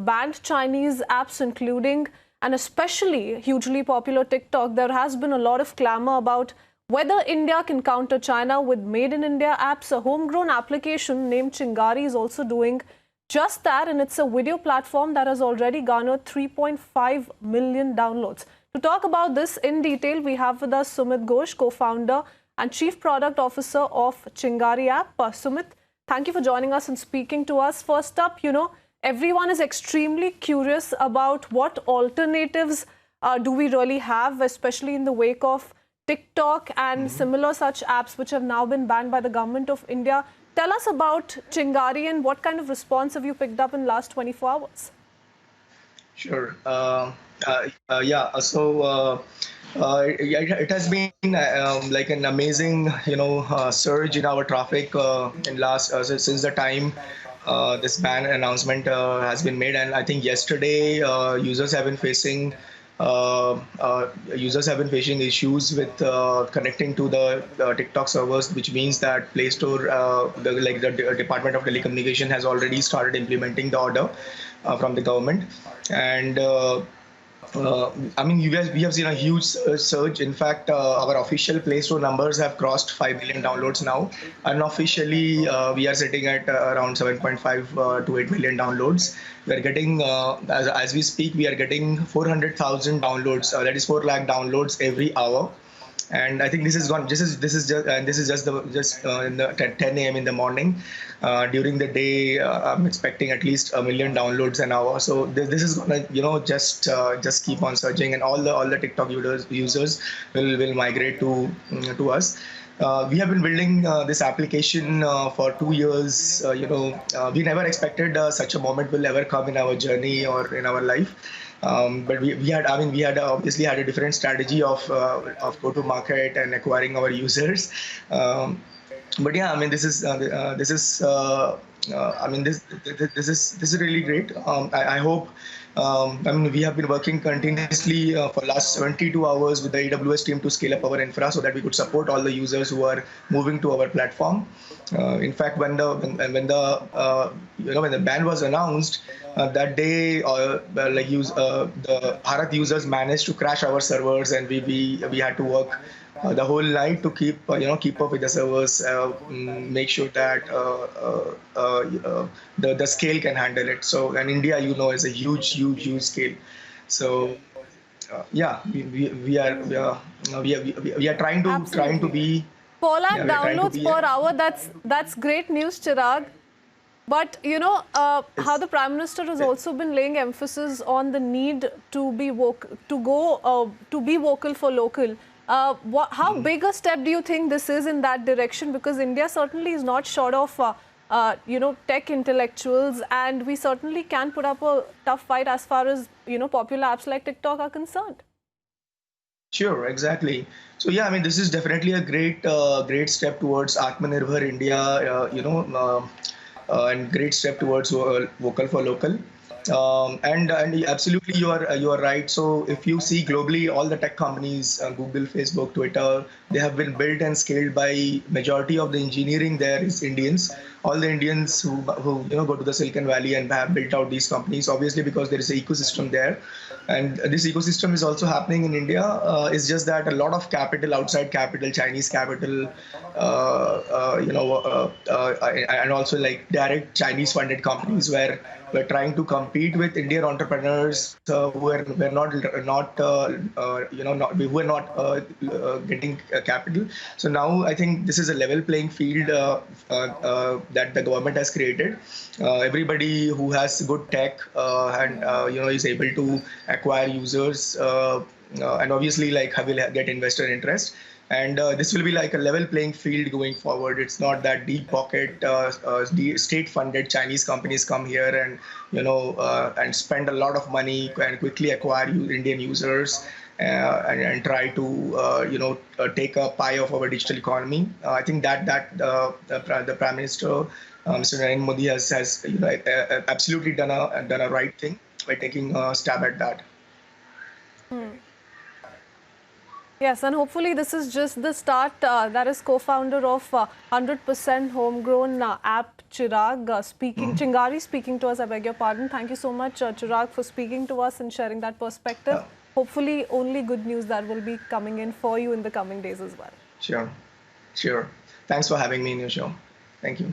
banned Chinese apps, including and especially hugely popular TikTok, there has been a lot of clamor about whether India can counter China with Made in India apps. A homegrown application named Chingari is also doing just that, and it's a video platform that has already garnered 3.5 million downloads. To talk about this in detail, we have with us Sumit Ghosh, co-founder and Chief Product Officer of Chingari app. Sumit, thank you for joining us and speaking to us. First up, everyone is extremely curious about what alternatives do we really have, especially in the wake of TikTok and similar such apps which have now been banned by the government of India. Tell us about Chingari and what kind of response have you picked up in the last 24 hours? Sure. Yeah. So it has been like an amazing, surge in our traffic in last since the time this ban announcement has been made, and I think yesterday users have been facing issues with connecting to the TikTok servers, which means that Play Store, the Department of Telecommunication has already started implementing the order from the government, and I mean, we have seen a huge surge. In fact, our official Play Store numbers have crossed 5 million downloads now. Unofficially, we are sitting at around 7.5 to 8 million downloads. We are getting, as we speak, we are getting 400,000 downloads. That is 4 lakh downloads every hour. And I think this is just in the 10 a.m. in the morning. During the day, I'm expecting at least 1 million downloads an hour. So this is gonna just keep on surging, and all the TikTok users will migrate to us. We have been building this application for 2 years. We never expected such a moment will ever come in our journey or in our life. But we had obviously had a different strategy of go to market and acquiring our users. But yeah, I mean, this is really great. I hope. I mean, we have been working continuously for last 72 hours with the AWS team to scale up our infra so that we could support all the users who are moving to our platform. In fact, when the ban was announced, that day, the Bharat users managed to crash our servers, and we had to work the whole night to keep up with the servers, make sure that the scale can handle it. So, and India, is a huge scale. So yeah, we are trying to be. 4 lakh downloads per hour. That's great news, Chirag. But how the Prime Minister has also been laying emphasis on the need to be vocal for local. How big a step do you think this is in that direction? Because India certainly is not short of tech intellectuals, and we certainly can put up a tough fight as far as popular apps like TikTok are concerned. Sure, exactly. So yeah, I mean, this is definitely a great step towards Atmanirbhar India. And great step towards vocal for local. And absolutely, you are right. So if you see globally, all the tech companies, Google, Facebook, Twitter, they have been built and scaled by majority of the engineering there is Indians. All the Indians who go to the Silicon Valley and have built out these companies, obviously because there is an ecosystem there, and this ecosystem is also happening in India. It's just that a lot of capital, outside capital, Chinese capital, and also like direct Chinese funded companies where we're trying to compete with Indian entrepreneurs who were not getting capital. So now I think this is a level playing field that the government has created. Everybody who has good tech and is able to acquire users and obviously will get investor interest. And this will be like a level playing field going forward. It's not that deep pocket, state-funded Chinese companies come here and and spend a lot of money and quickly acquire Indian users and try to take a pie of our digital economy. I think that the Prime Minister, Mr. Narendra Modi, has absolutely done a right thing by taking a stab at that. Yes, and hopefully this is just the start. That is co-founder of 100% homegrown app, Chirag, Chingari speaking to us. I beg your pardon. Thank you so much, Chirag, for speaking to us and sharing that perspective. Hopefully, only good news that will be coming in for you in the coming days as well. Sure. Thanks for having me in your show. Thank you.